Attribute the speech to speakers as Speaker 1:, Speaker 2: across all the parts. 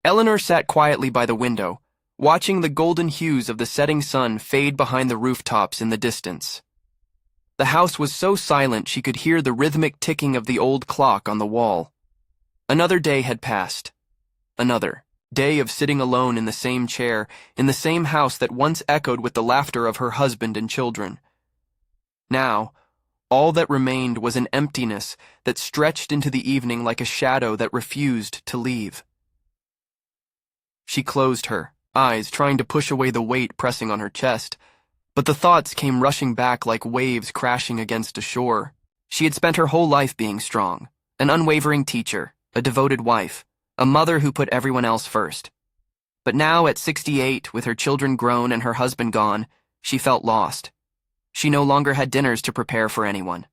Speaker 1: Eleanor sat quietly by the window, watching the golden hues of the setting sun fade behind the rooftops in the distance. The house was so silent she could hear the rhythmic ticking of the old clock on the wall. Another day had passed. Another day of sitting alone in the same chair, in the same house that once echoed with the laughter of her husband and children. Now, all that remained was an emptiness that stretched into the evening like a shadow that refused to leave. She closed her eyes, trying to push away the weight pressing on her chest, but the thoughts came rushing back like waves crashing against a shore. She had spent her whole life being strong, an unwavering teacher, a devoted wife, a mother who put everyone else first. But now, at 68, with her children grown and her husband gone, she felt lost. She no longer had dinners to prepare for anyone.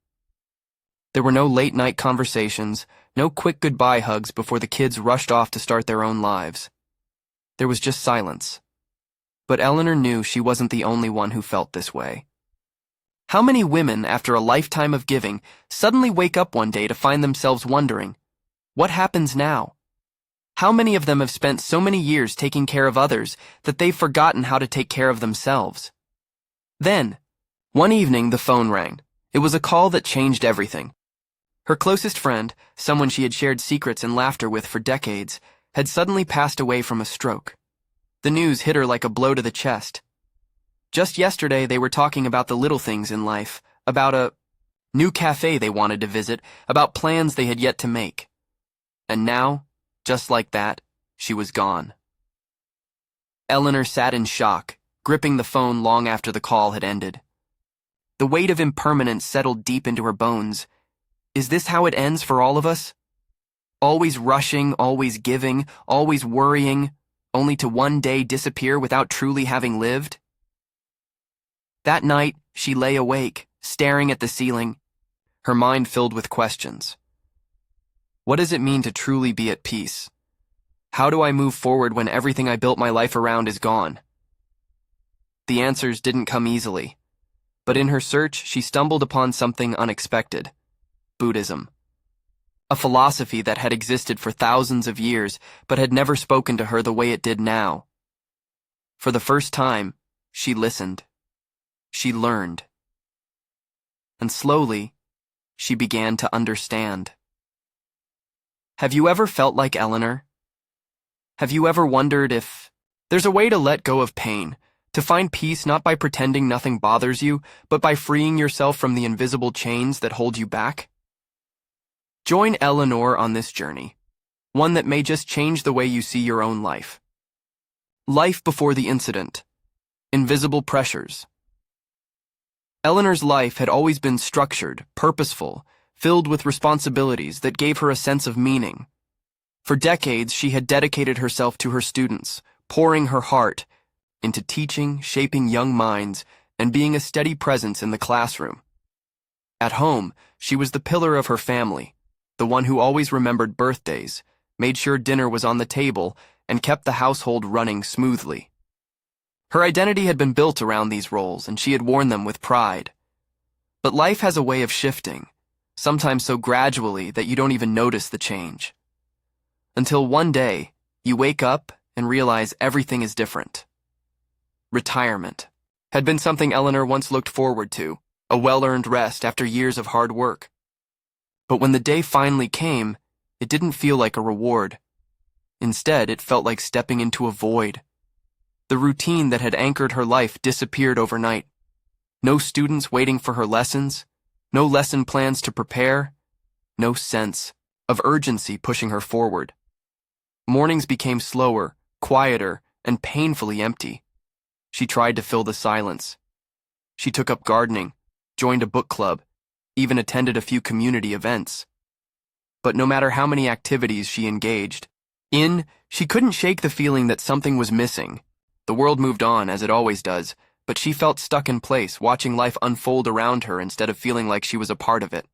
Speaker 1: There were no late-night conversations, no quick goodbye hugs before the kids rushed off to start their own lives. There was just silence. But Eleanor knew she wasn't the only one who felt this way. How many women, after a lifetime of giving, suddenly wake up one day to find themselves wondering, what happens now? How many of them have spent so many years taking care of others that they've forgotten how to take care of themselves? Then, one evening, the phone rang. It was a call that changed everything. Her closest friend, someone she had shared secrets and laughter with for decades, had suddenly passed away from a stroke. The news hit her like a blow to the chest. Just yesterday, they were talking about the little things in life, about a new cafe they wanted to visit, about plans they had yet to make. And now, just like that, she was gone. Eleanor sat in shock, gripping the phone long after the call had ended. The weight of impermanence settled deep into her bones. Is this how it ends for all of us? Always rushing, always giving, always worrying, only to one day disappear without truly having lived? That night, she lay awake, staring at the ceiling, her mind filled with questions. What does it mean to truly be at peace? How do I move forward when everything I built my life around is gone? The answers didn't come easily, but in her search, she stumbled upon something unexpected: Buddhism. A philosophy that had existed for thousands of years, but had never spoken to her the way it did now. For the first time, she listened. She learned. And slowly, she began to understand. Have you ever felt like Eleanor? Have you ever wondered if there's a way to let go of pain, to find peace not by pretending nothing bothers you, but by freeing yourself from the invisible chains that hold you back? Join Eleanor on this journey, one that may just change the way you see your own life. Life before the incident. Invisible pressures. Eleanor's life had always been structured, purposeful, filled with responsibilities that gave her a sense of meaning. For decades, she had dedicated herself to her students, pouring her heart into teaching, shaping young minds, and being a steady presence in the classroom. At home, she was the pillar of her family, the one who always remembered birthdays, made sure dinner was on the table, and kept the household running smoothly. Her identity had been built around these roles, and she had worn them with pride. But life has a way of shifting, sometimes so gradually that you don't even notice the change. Until one day, you wake up and realize everything is different. Retirement had been something Eleanor once looked forward to, a well-earned rest after years of hard work. But when the day finally came, it didn't feel like a reward. Instead, it felt like stepping into a void. The routine that had anchored her life disappeared overnight. No students waiting for her lessons, no lesson plans to prepare, no sense of urgency pushing her forward. Mornings became slower, quieter, and painfully empty. She tried to fill the silence. She took up gardening, joined a book club, even attended a few community events. But no matter how many activities she engaged in, she couldn't shake the feeling that something was missing. The world moved on, as it always does, but she felt stuck in place, watching life unfold around her instead of feeling like she was a part of it.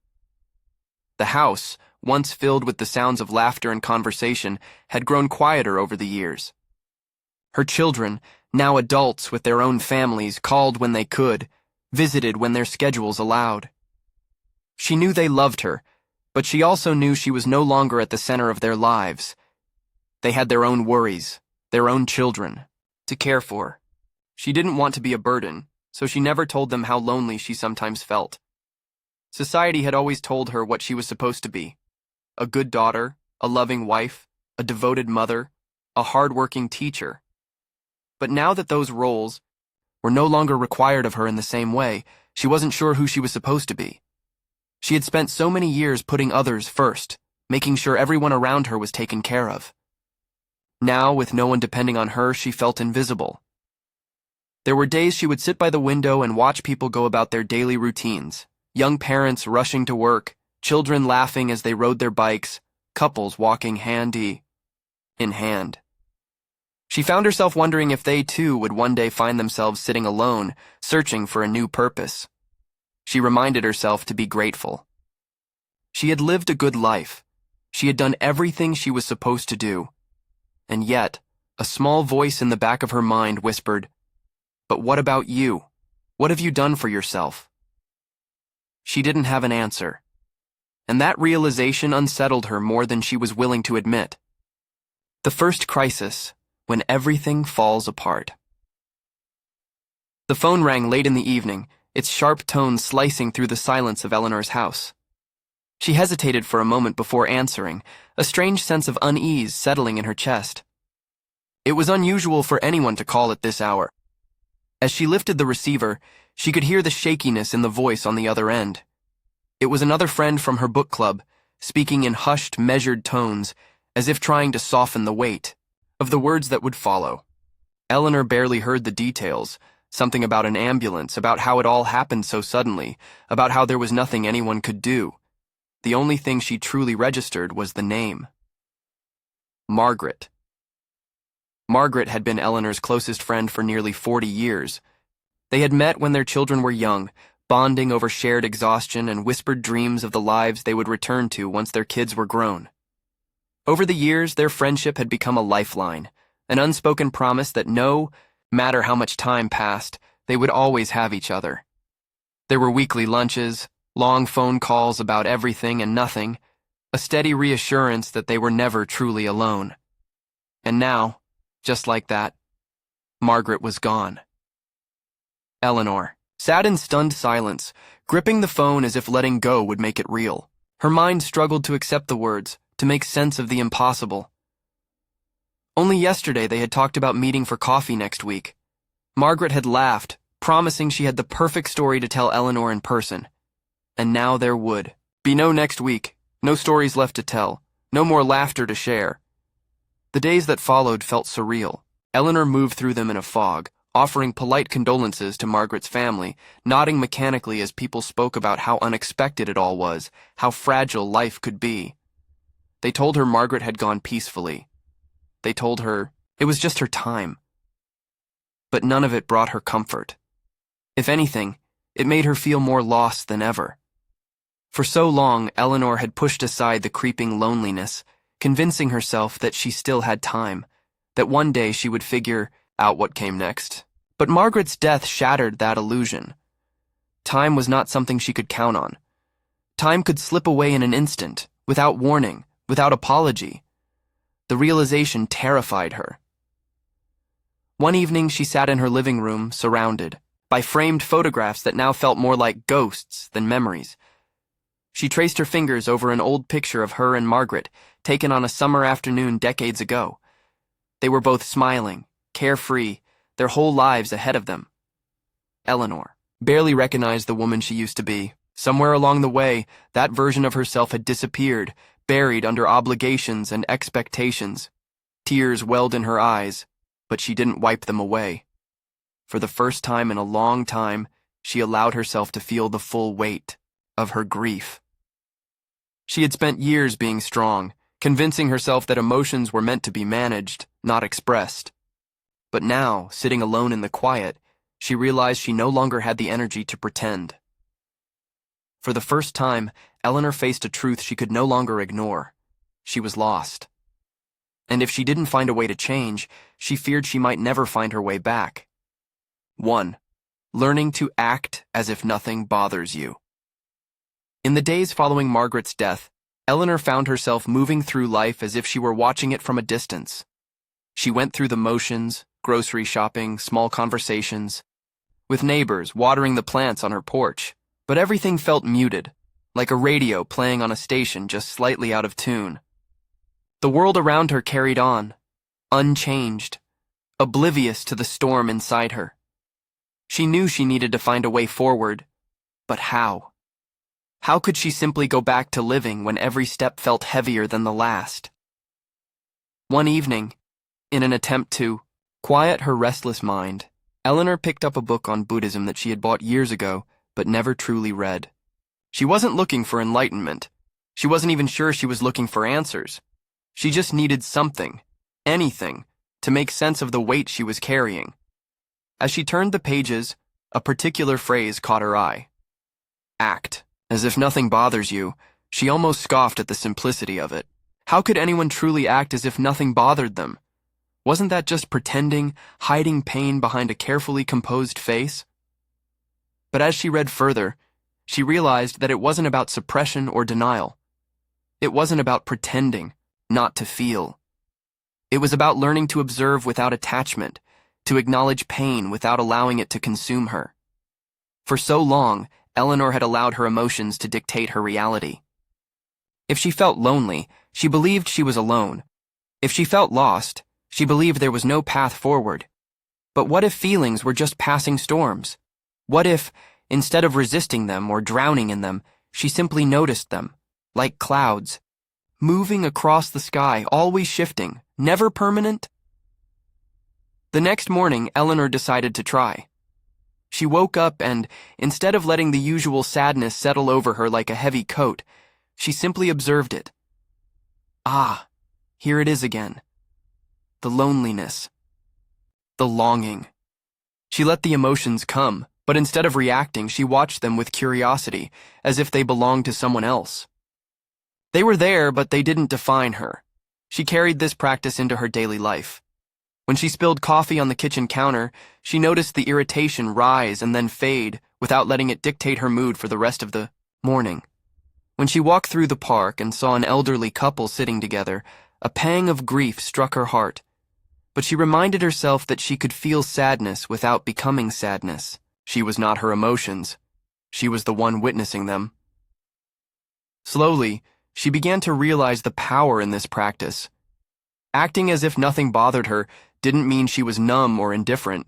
Speaker 1: The house, once filled with the sounds of laughter and conversation, had grown quieter over the years. Her children, now adults with their own families, called when they could, visited when their schedules allowed. She knew they loved her, but she also knew she was no longer at the center of their lives. They had their own worries, their own children, to care for. She didn't want to be a burden, so she never told them how lonely she sometimes felt. Society had always told her what she was supposed to be: a good daughter, a loving wife, a devoted mother, a hard-working teacher. But now that those roles were no longer required of her in the same way, she wasn't sure who she was supposed to be. She had spent so many years putting others first, making sure everyone around her was taken care of. Now, with no one depending on her, she felt invisible. There were days she would sit by the window and watch people go about their daily routines: young parents rushing to work, children laughing as they rode their bikes, couples walking hand in hand. She found herself wondering if they too would one day find themselves sitting alone, searching for a new purpose. She reminded herself to be grateful. She had lived a good life. She had done everything she was supposed to do. And yet, a small voice in the back of her mind whispered, "But what about you? What have you done for yourself?" She didn't have an answer. And that realization unsettled her more than she was willing to admit. The first crisis, when everything falls apart. The phone rang late in the evening, its sharp tones slicing through the silence of Eleanor's house. She hesitated for a moment before answering, a strange sense of unease settling in her chest. It was unusual for anyone to call at this hour. As she lifted the receiver, she could hear the shakiness in the voice on the other end. It was another friend from her book club, speaking in hushed, measured tones, as if trying to soften the weight of the words that would follow. Eleanor barely heard the details, something about an ambulance, about how it all happened so suddenly, about how there was nothing anyone could do. The only thing she truly registered was the name. Margaret. Margaret had been Eleanor's closest friend for nearly 40 years. They had met when their children were young, bonding over shared exhaustion and whispered dreams of the lives they would return to once their kids were grown. Over the years, their friendship had become a lifeline, an unspoken promise that no matter how much time passed, they would always have each other. There were weekly lunches, long phone calls about everything and nothing, a steady reassurance that they were never truly alone. And now, just like that, Margaret was gone. Eleanor sat in stunned silence, gripping the phone as if letting go would make it real. Her mind struggled to accept the words, to make sense of the impossible. Only yesterday they had talked about meeting for coffee next week. Margaret had laughed, promising she had the perfect story to tell Eleanor in person. And now there would be no next week, no stories left to tell, no more laughter to share. The days that followed felt surreal. Eleanor moved through them in a fog, offering polite condolences to Margaret's family, nodding mechanically as people spoke about how unexpected it all was, how fragile life could be. They told her Margaret had gone peacefully. They told her it was just her time. But none of it brought her comfort. If anything, it made her feel more lost than ever. For so long, Eleanor had pushed aside the creeping loneliness, convincing herself that she still had time, that one day she would figure out what came next. But Margaret's death shattered that illusion. Time was not something she could count on. Time could slip away in an instant, without warning, without apology. The realization terrified her. One evening, she sat in her living room, surrounded by framed photographs that now felt more like ghosts than memories. She traced her fingers over an old picture of her and Margaret, taken on a summer afternoon decades ago. They were both smiling, carefree, their whole lives ahead of them. Eleanor barely recognized the woman she used to be. Somewhere along the way, that version of herself had disappeared, buried under obligations and expectations. Tears welled in her eyes, but she didn't wipe them away. For the first time in a long time, she allowed herself to feel the full weight of her grief. She had spent years being strong, convincing herself that emotions were meant to be managed, not expressed. But now, sitting alone in the quiet, she realized she no longer had the energy to pretend. For the first time, Eleanor faced a truth she could no longer ignore. She was lost. And if she didn't find a way to change, she feared she might never find her way back. 1. Learning to act as if nothing bothers you. In the days following Margaret's death, Eleanor found herself moving through life as if she were watching it from a distance. She went through the motions, grocery shopping, small conversations, with neighbors watering the plants on her porch, but everything felt muted, like a radio playing on a station just slightly out of tune. The world around her carried on, unchanged, oblivious to the storm inside her. She knew she needed to find a way forward, but how? How could she simply go back to living when every step felt heavier than the last? One evening, in an attempt to quiet her restless mind, Eleanor picked up a book on Buddhism that she had bought years ago but never truly read. She wasn't looking for enlightenment. She wasn't even sure she was looking for answers. She just needed something, anything, to make sense of the weight she was carrying. As she turned the pages, a particular phrase caught her eye. Act. As if nothing bothers you, she almost scoffed at the simplicity of it. How could anyone truly act as if nothing bothered them? Wasn't that just pretending, hiding pain behind a carefully composed face? But as she read further, she realized that it wasn't about suppression or denial. It wasn't about pretending not to feel. It was about learning to observe without attachment, to acknowledge pain without allowing it to consume her. For so long, Eleanor had allowed her emotions to dictate her reality. If she felt lonely, she believed she was alone. If she felt lost, she believed there was no path forward. But what if feelings were just passing storms? What if, instead of resisting them or drowning in them, she simply noticed them, like clouds, moving across the sky, always shifting, never permanent? The next morning, Eleanor decided to try. She woke up and, instead of letting the usual sadness settle over her like a heavy coat, she simply observed it. Ah, here it is again. The loneliness. The longing. She let the emotions come, but instead of reacting, she watched them with curiosity, as if they belonged to someone else. They were there, but they didn't define her. She carried this practice into her daily life. When she spilled coffee on the kitchen counter, she noticed the irritation rise and then fade without letting it dictate her mood for the rest of the morning. When she walked through the park and saw an elderly couple sitting together, a pang of grief struck her heart. But she reminded herself that she could feel sadness without becoming sadness. She was not her emotions. She was the one witnessing them. Slowly, she began to realize the power in this practice. Acting as if nothing bothered her didn't mean she was numb or indifferent.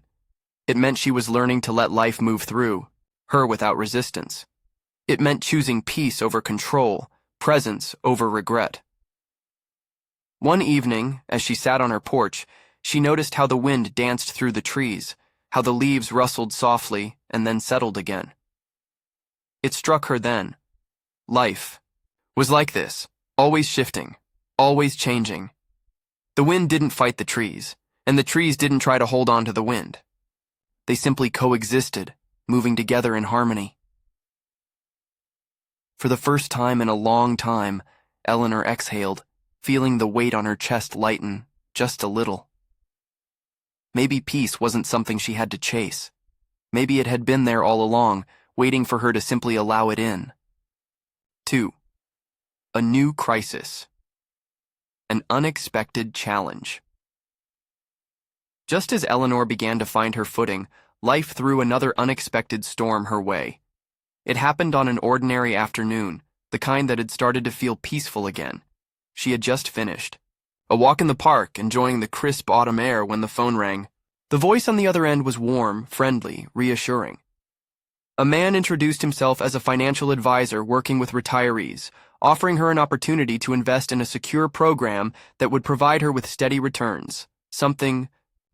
Speaker 1: It meant she was learning to let life move through her without resistance. It meant choosing peace over control, presence over regret. One evening, as she sat on her porch, she noticed how the wind danced through the trees, how the leaves rustled softly and then settled again. It struck her then. Life was like this, always shifting, always changing. The wind didn't fight the trees, and the trees didn't try to hold on to the wind. They simply coexisted, moving together in harmony. For the first time in a long time, Eleanor exhaled, feeling the weight on her chest lighten just a little. Maybe peace wasn't something she had to chase. Maybe it had been there all along, waiting for her to simply allow it in. 2. A new crisis. An unexpected challenge. Just as Eleanor began to find her footing, life threw another unexpected storm her way. It happened on an ordinary afternoon, the kind that had started to feel peaceful again. She had just finished a walk in the park, enjoying the crisp autumn air when the phone rang. The voice on the other end was warm, friendly, reassuring. A man introduced himself as a financial advisor working with retirees, offering her an opportunity to invest in a secure program that would provide her with steady returns. Something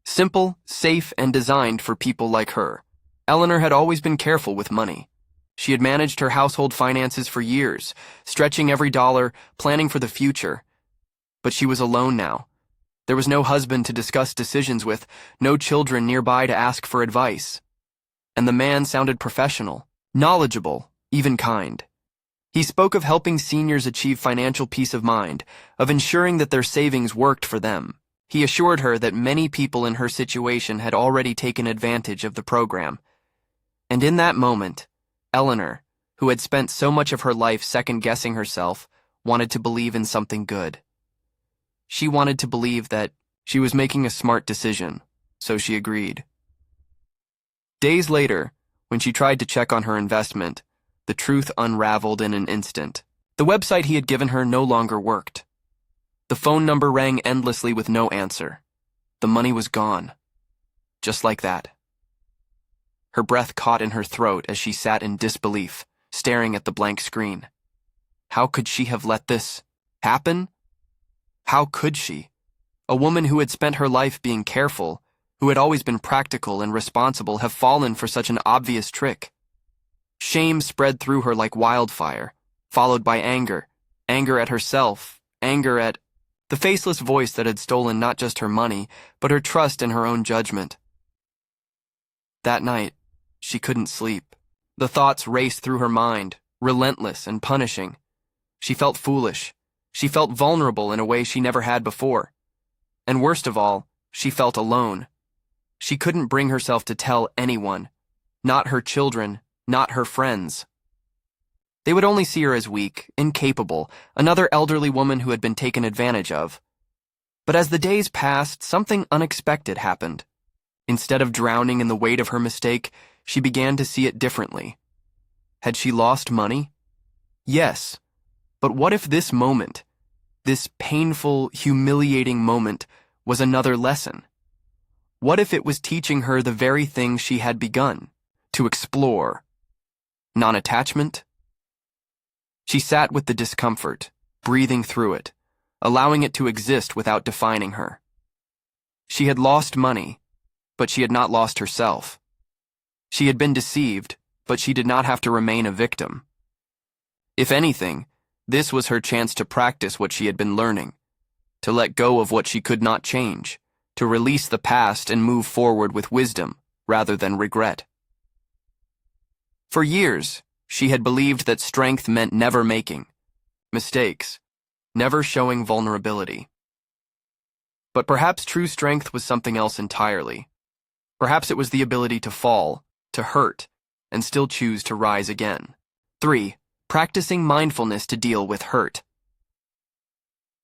Speaker 1: simple, safe, and designed for people like her. Eleanor had always been careful with money. She had managed her household finances for years, stretching every dollar, planning for the future. But she was alone now. There was no husband to discuss decisions with, no children nearby to ask for advice. And the man sounded professional, knowledgeable, even kind. He spoke of helping seniors achieve financial peace of mind, of ensuring that their savings worked for them. He assured her that many people in her situation had already taken advantage of the program. And in that moment, Eleanor, who had spent so much of her life second-guessing herself, wanted to believe in something good. She wanted to believe that she was making a smart decision, so she agreed. Days later, when she tried to check on her investment, the truth unraveled in an instant. The website he had given her no longer worked. The phone number rang endlessly with no answer. The money was gone. Just like that. Her breath caught in her throat as she sat in disbelief, staring at the blank screen. How could she have let this happen? How could she? A woman who had spent her life being careful, who had always been practical and responsible, have fallen for such an obvious trick. Shame spread through her like wildfire, followed by anger at herself, anger at the faceless voice that had stolen not just her money, but her trust in her own judgment. That night, she couldn't sleep. The thoughts raced through her mind, relentless and punishing. She felt foolish. She felt vulnerable in a way she never had before. And worst of all, she felt alone. She couldn't bring herself to tell anyone, not her children, not her friends. They would only see her as weak, incapable, another elderly woman who had been taken advantage of. But as the days passed, something unexpected happened. Instead of drowning in the weight of her mistake, she began to see it differently. Had she lost money? Yes. But what if this moment, this painful, humiliating moment, was another lesson? What if it was teaching her the very thing she had begun to explore? Non-attachment? She sat with the discomfort, breathing through it, allowing it to exist without defining her. She had lost money, but she had not lost herself. She had been deceived, but she did not have to remain a victim. If anything, this was her chance to practice what she had been learning, to let go of what she could not change, to release the past and move forward with wisdom rather than regret. For years, she had believed that strength meant never making mistakes, never showing vulnerability. But perhaps true strength was something else entirely. Perhaps it was the ability to fall, to hurt, and still choose to rise again. 3. Practicing mindfulness to deal with hurt.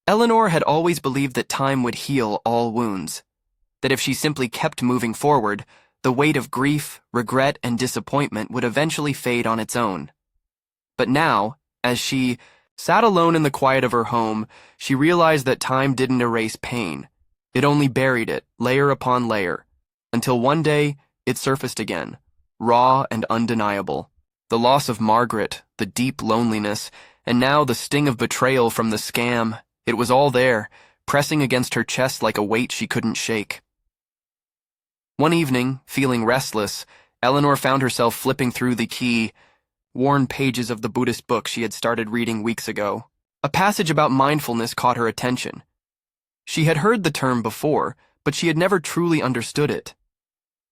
Speaker 1: Eleanor had always believed that time would heal all wounds, that if she simply kept moving forward, the weight of grief, regret, and disappointment would eventually fade on its own. But now, as she sat alone in the quiet of her home, she realized that time didn't erase pain. It only buried it, layer upon layer, until one day it surfaced again, raw and undeniable. The loss of Margaret, the deep loneliness, and now the sting of betrayal from the scam. It was all there, pressing against her chest like a weight she couldn't shake. One evening, feeling restless, Eleanor found herself flipping through the worn pages of the Buddhist book she had started reading weeks ago. A passage about mindfulness caught her attention. She had heard the term before, but she had never truly understood it.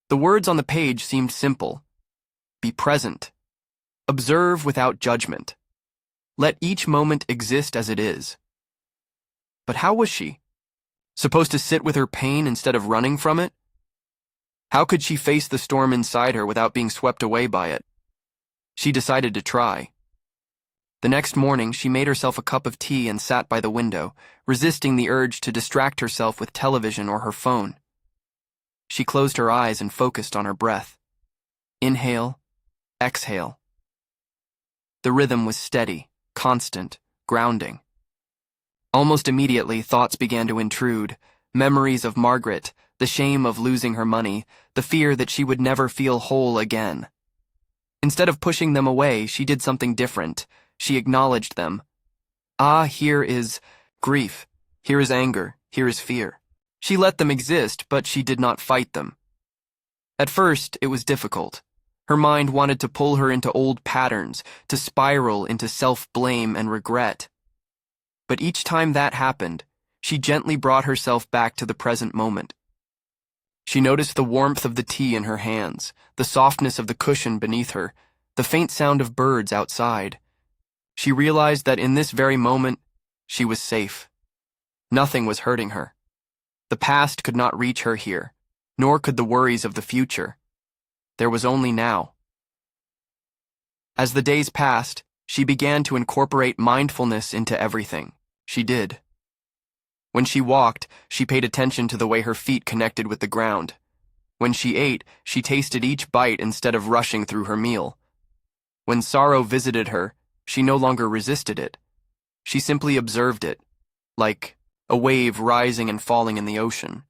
Speaker 1: The words on the page seemed simple. Be present. Observe without judgment. Let each moment exist as it is. But how was she? Supposed to sit with her pain instead of running from it? How could she face the storm inside her without being swept away by it? She decided to try. The next morning, she made herself a cup of tea and sat by the window, resisting the urge to distract herself with television or her phone. She closed her eyes and focused on her breath. Inhale, exhale. The rhythm was steady, constant, grounding. Almost immediately, thoughts began to intrude. Memories of Margaret, the shame of losing her money, the fear that she would never feel whole again. Instead of pushing them away, she did something different. She acknowledged them. Ah, here is grief. Here is anger. Here is fear. She let them exist, but she did not fight them. At first, it was difficult. Her mind wanted to pull her into old patterns, to spiral into self-blame and regret. But each time that happened, she gently brought herself back to the present moment. She noticed the warmth of the tea in her hands, the softness of the cushion beneath her, the faint sound of birds outside. She realized that in this very moment, she was safe. Nothing was hurting her. The past could not reach her here, nor could the worries of the future. There was only now. As the days passed, She began to incorporate mindfulness into everything she did. When she walked, she paid attention to the way her feet connected with the ground. When she ate, she tasted each bite instead of rushing through her meal. When sorrow visited her, she no longer resisted it. She simply observed it, like a wave rising and falling in the ocean.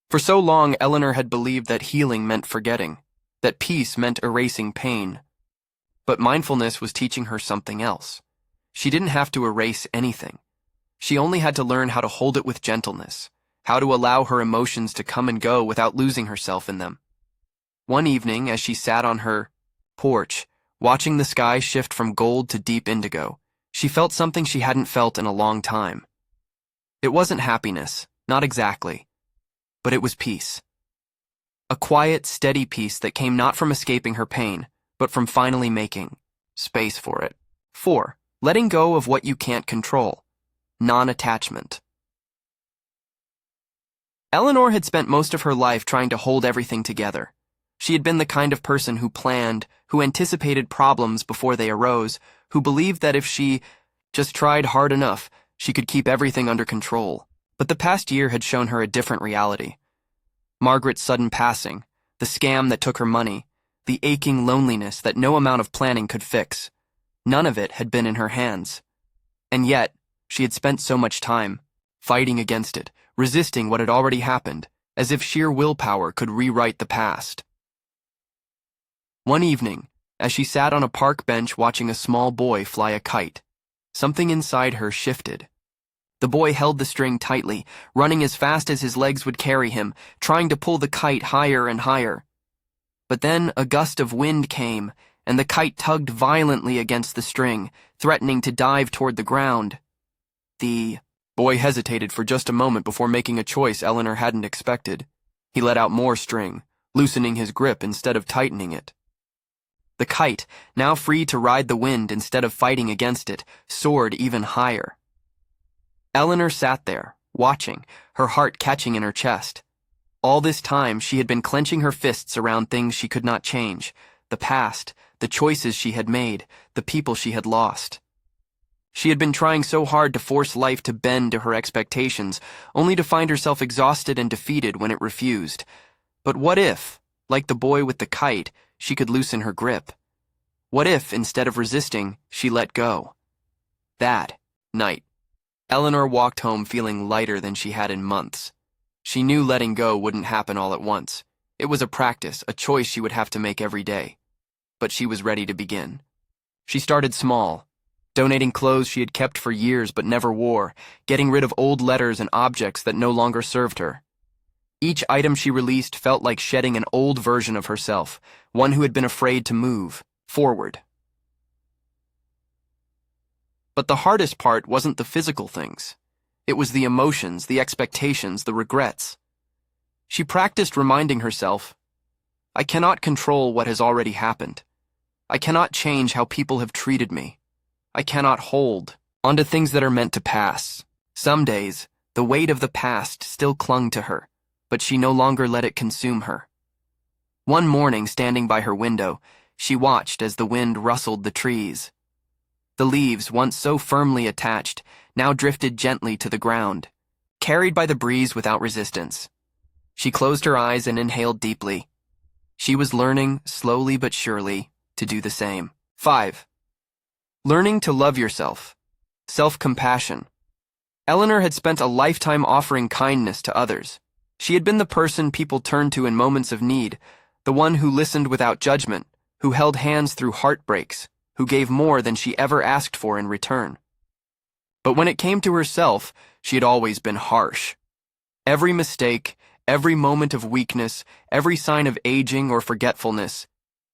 Speaker 1: For so long, Eleanor had believed that healing meant forgetting, that peace meant erasing pain. But mindfulness was teaching her something else. She didn't have to erase anything. She only had to learn how to hold it with gentleness, how to allow her emotions to come and go without losing herself in them. One evening, as she sat on her porch, watching the sky shift from gold to deep indigo, she felt something she hadn't felt in a long time. It wasn't happiness, not exactly, but it was peace. A quiet, steady peace that came not from escaping her pain, but from finally making space for it. 4. Letting go of what you can't control. Non-attachment. Eleanor had spent most of her life trying to hold everything together. She had been the kind of person who planned, who anticipated problems before they arose, who believed that if she just tried hard enough, she could keep everything under control. But the past year had shown her a different reality. Margaret's sudden passing, the scam that took her money, the aching loneliness that no amount of planning could fix. None of it had been in her hands. And yet, she had spent so much time fighting against it, resisting what had already happened, as if sheer willpower could rewrite the past. One evening, as she sat on a park bench watching a small boy fly a kite, something inside her shifted. The boy held the string tightly, running as fast as his legs would carry him, trying to pull the kite higher and higher. But then a gust of wind came, and the kite tugged violently against the string, threatening to dive toward the ground. The boy hesitated for just a moment before making a choice Eleanor hadn't expected. He let out more string, loosening his grip instead of tightening it. The kite, now free to ride the wind instead of fighting against it, soared even higher. Eleanor sat there, watching, her heart catching in her chest. All this time, she had been clenching her fists around things she could not change, the past, the choices she had made, the people she had lost. She had been trying so hard to force life to bend to her expectations, only to find herself exhausted and defeated when it refused. But what if, like the boy with the kite, she could loosen her grip? What if, instead of resisting, she let go? That night, Eleanor walked home feeling lighter than she had in months. She knew letting go wouldn't happen all at once. It was a practice, a choice she would have to make every day. But she was ready to begin. She started small, donating clothes she had kept for years but never wore, getting rid of old letters and objects that no longer served her. Each item she released felt like shedding an old version of herself, one who had been afraid to move forward. But the hardest part wasn't the physical things. It was the emotions, the expectations, the regrets. She practiced reminding herself, I cannot control what has already happened. I cannot change how people have treated me. I cannot hold onto things that are meant to pass. Some days, the weight of the past still clung to her, but she no longer let it consume her. One morning, standing by her window, she watched as the wind rustled the trees. The leaves, once so firmly attached, now drifted gently to the ground, carried by the breeze without resistance. She closed her eyes and inhaled deeply. She was learning, slowly but surely, to do the same. 5. Learning to love yourself. Self-compassion. Eleanor had spent a lifetime offering kindness to others. She had been the person people turned to in moments of need, the one who listened without judgment, who held hands through heartbreaks, who gave more than she ever asked for in return. But when it came to herself, she had always been harsh. Every mistake, every moment of weakness, every sign of aging or forgetfulness,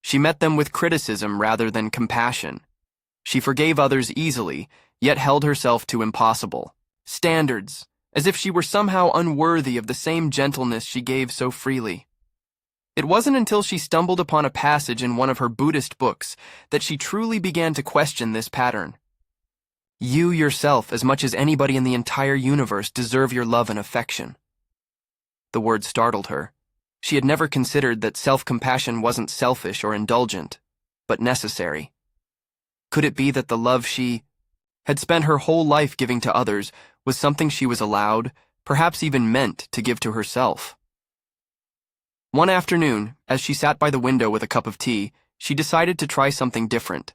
Speaker 1: she met them with criticism rather than compassion. She forgave others easily, yet held herself to impossible standards, as if she were somehow unworthy of the same gentleness she gave so freely. It wasn't until she stumbled upon a passage in one of her Buddhist books that she truly began to question this pattern. You yourself, as much as anybody in the entire universe, deserve your love and affection. The word startled her. She had never considered that self-compassion wasn't selfish or indulgent, but necessary. Could it be that the love she had spent her whole life giving to others was something she was allowed, perhaps even meant, to give to herself? One afternoon, as she sat by the window with a cup of tea, she decided to try something different.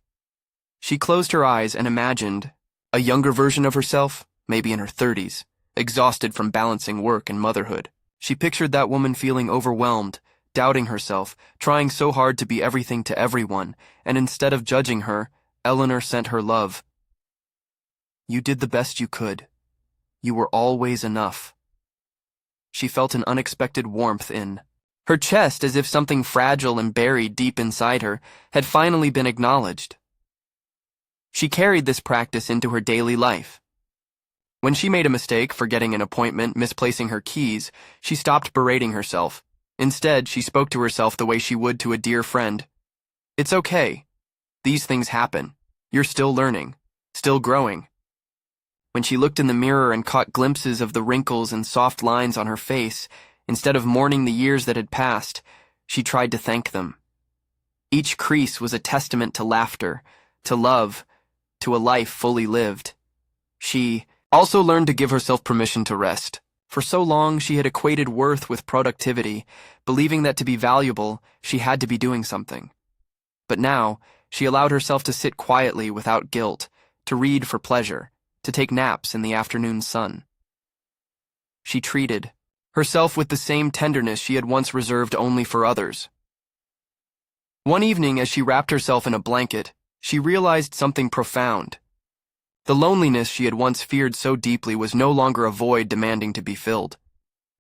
Speaker 1: She closed her eyes and imagined a younger version of herself, maybe in her 30s, exhausted from balancing work and motherhood. She pictured that woman feeling overwhelmed, doubting herself, trying so hard to be everything to everyone, and instead of judging her, Eleanor sent her love. You did the best you could. You were always enough. She felt an unexpected warmth in her chest, as if something fragile and buried deep inside her had finally been acknowledged. She carried this practice into her daily life. When she made a mistake, forgetting an appointment, misplacing her keys, she stopped berating herself. Instead, she spoke to herself the way she would to a dear friend. It's okay. These things happen. You're still learning, still growing. When she looked in the mirror and caught glimpses of the wrinkles and soft lines on her face, instead of mourning the years that had passed, she tried to thank them. Each crease was a testament to laughter, to love, to a life fully lived. She also learned to give herself permission to rest. For so long, she had equated worth with productivity, believing that to be valuable, she had to be doing something. But now, she allowed herself to sit quietly without guilt, to read for pleasure, to take naps in the afternoon sun. She treated herself with the same tenderness she had once reserved only for others. One evening, as she wrapped herself in a blanket, she realized something profound. The loneliness she had once feared so deeply was no longer a void demanding to be filled.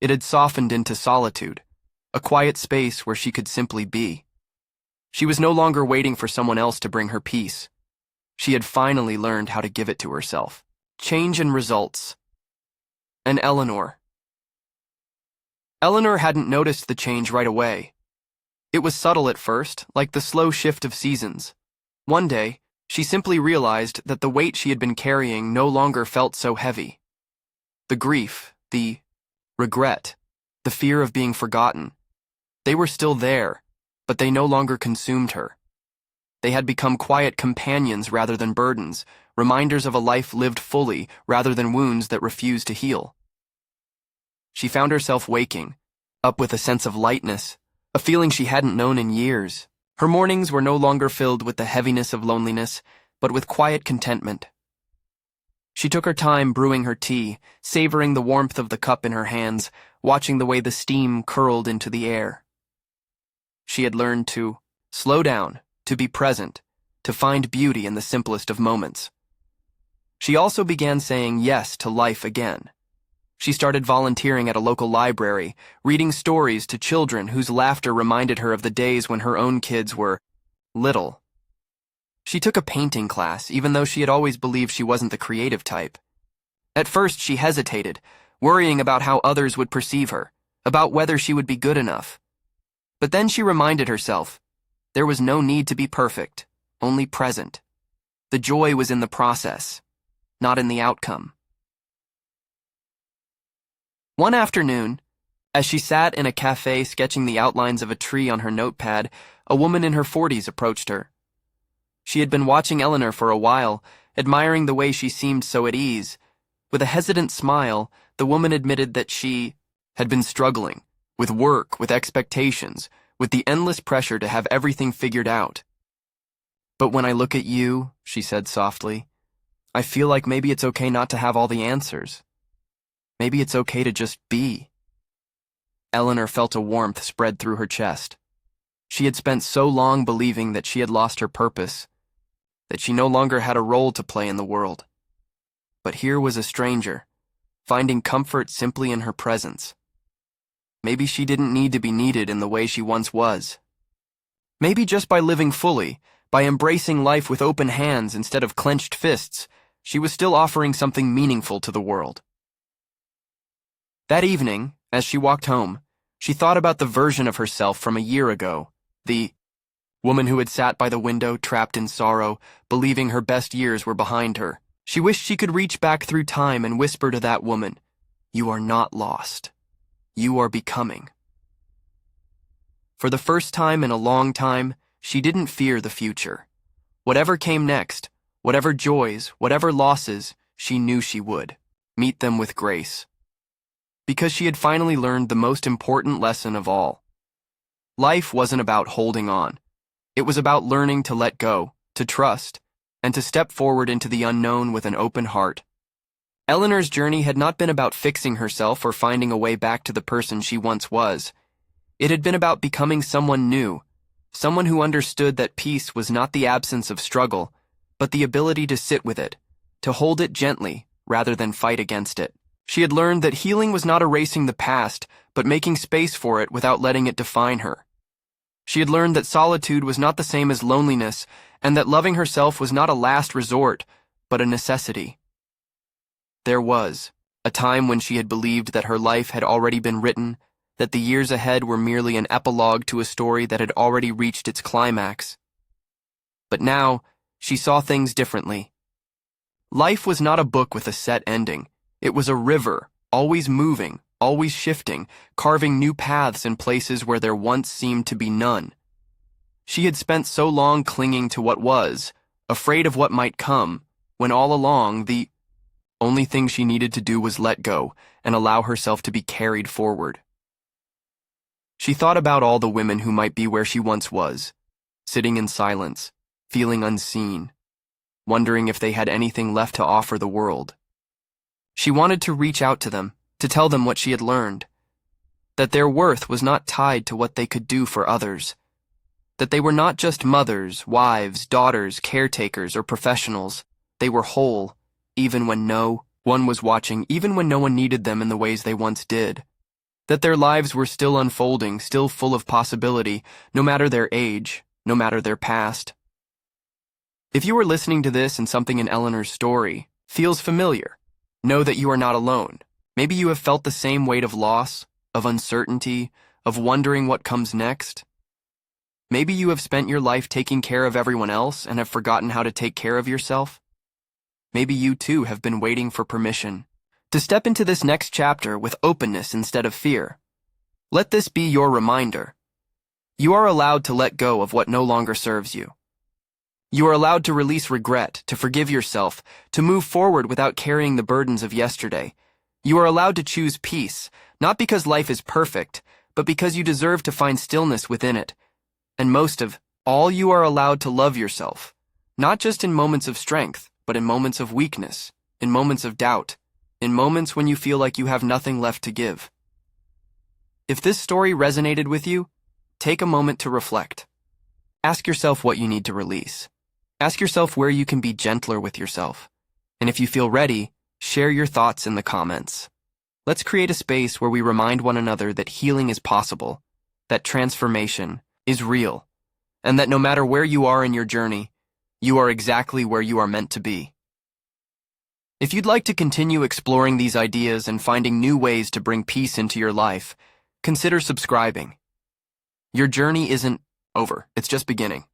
Speaker 1: It had softened into solitude, a quiet space where she could simply be. She was no longer waiting for someone else to bring her peace. She had finally learned how to give it to herself. Change and results. And Eleanor. Eleanor hadn't noticed the change right away. It was subtle at first, like the slow shift of seasons. One day, she simply realized that the weight she had been carrying no longer felt so heavy. The grief, the regret, the fear of being forgotten, they were still there, but they no longer consumed her. They had become quiet companions rather than burdens, reminders of a life lived fully rather than wounds that refused to heal. She found herself waking, up with a sense of lightness, a feeling she hadn't known in years. Her mornings were no longer filled with the heaviness of loneliness, but with quiet contentment. She took her time brewing her tea, savoring the warmth of the cup in her hands, watching the way the steam curled into the air. She had learned to slow down, to be present, to find beauty in the simplest of moments. She also began saying yes to life again. She started volunteering at a local library, reading stories to children whose laughter reminded her of the days when her own kids were little. She took a painting class, even though she had always believed she wasn't the creative type. At first, she hesitated, worrying about how others would perceive her, about whether she would be good enough. But then she reminded herself, there was no need to be perfect, only present. The joy was in the process, not in the outcome. One afternoon, as she sat in a cafe sketching the outlines of a tree on her notepad, a woman in her 40s approached her. She had been watching Eleanor for a while, admiring the way she seemed so at ease. With a hesitant smile, the woman admitted that she had been struggling with work, with expectations, with the endless pressure to have everything figured out. But when I look at you, she said softly, I feel like maybe it's okay not to have all the answers. Maybe it's okay to just be. Eleanor felt a warmth spread through her chest. She had spent so long believing that she had lost her purpose, that she no longer had a role to play in the world. But here was a stranger, finding comfort simply in her presence. Maybe she didn't need to be needed in the way she once was. Maybe just by living fully, by embracing life with open hands instead of clenched fists, she was still offering something meaningful to the world. That evening, as she walked home, she thought about the version of herself from a year ago, the woman who had sat by the window, trapped in sorrow, believing her best years were behind her. She wished she could reach back through time and whisper to that woman, "You are not lost. You are becoming." For the first time in a long time, she didn't fear the future. Whatever came next, whatever joys, whatever losses, she knew she would meet them with grace. Because she had finally learned the most important lesson of all. Life wasn't about holding on. It was about learning to let go, to trust, and to step forward into the unknown with an open heart. Eleanor's journey had not been about fixing herself or finding a way back to the person she once was. It had been about becoming someone new, someone who understood that peace was not the absence of struggle, but the ability to sit with it, to hold it gently rather than fight against it. She had learned that healing was not erasing the past, but making space for it without letting it define her. She had learned that solitude was not the same as loneliness, and that loving herself was not a last resort, but a necessity. There was a time when she had believed that her life had already been written, that the years ahead were merely an epilogue to a story that had already reached its climax. But now, she saw things differently. Life was not a book with a set ending. It was a river, always moving, always shifting, carving new paths in places where there once seemed to be none. She had spent so long clinging to what was, afraid of what might come, when all along the only thing she needed to do was let go and allow herself to be carried forward. She thought about all the women who might be where she once was, sitting in silence, feeling unseen, wondering if they had anything left to offer the world. She wanted to reach out to them, to tell them what she had learned, that their worth was not tied to what they could do for others, that they were not just mothers, wives, daughters, caretakers, or professionals. They were whole, even when no one was watching, even when no one needed them in the ways they once did, that their lives were still unfolding, still full of possibility, no matter their age, no matter their past. If you are listening to this and something in Eleanor's story feels familiar, know that you are not alone. Maybe you have felt the same weight of loss, of uncertainty, of wondering what comes next. Maybe you have spent your life taking care of everyone else and have forgotten how to take care of yourself. Maybe you too have been waiting for permission to step into this next chapter with openness instead of fear. Let this be your reminder. You are allowed to let go of what no longer serves you. You are allowed to release regret, to forgive yourself, to move forward without carrying the burdens of yesterday. You are allowed to choose peace, not because life is perfect, but because you deserve to find stillness within it. And most of all, you are allowed to love yourself, not just in moments of strength, but in moments of weakness, in moments of doubt, in moments when you feel like you have nothing left to give. If this story resonated with you, take a moment to reflect. Ask yourself what you need to release. Ask yourself where you can be gentler with yourself. And if you feel ready, share your thoughts in the comments. Let's create a space where we remind one another that healing is possible, that transformation is real, and that no matter where you are in your journey, you are exactly where you are meant to be. If you'd like to continue exploring these ideas and finding new ways to bring peace into your life, consider subscribing. Your journey isn't over, it's just beginning.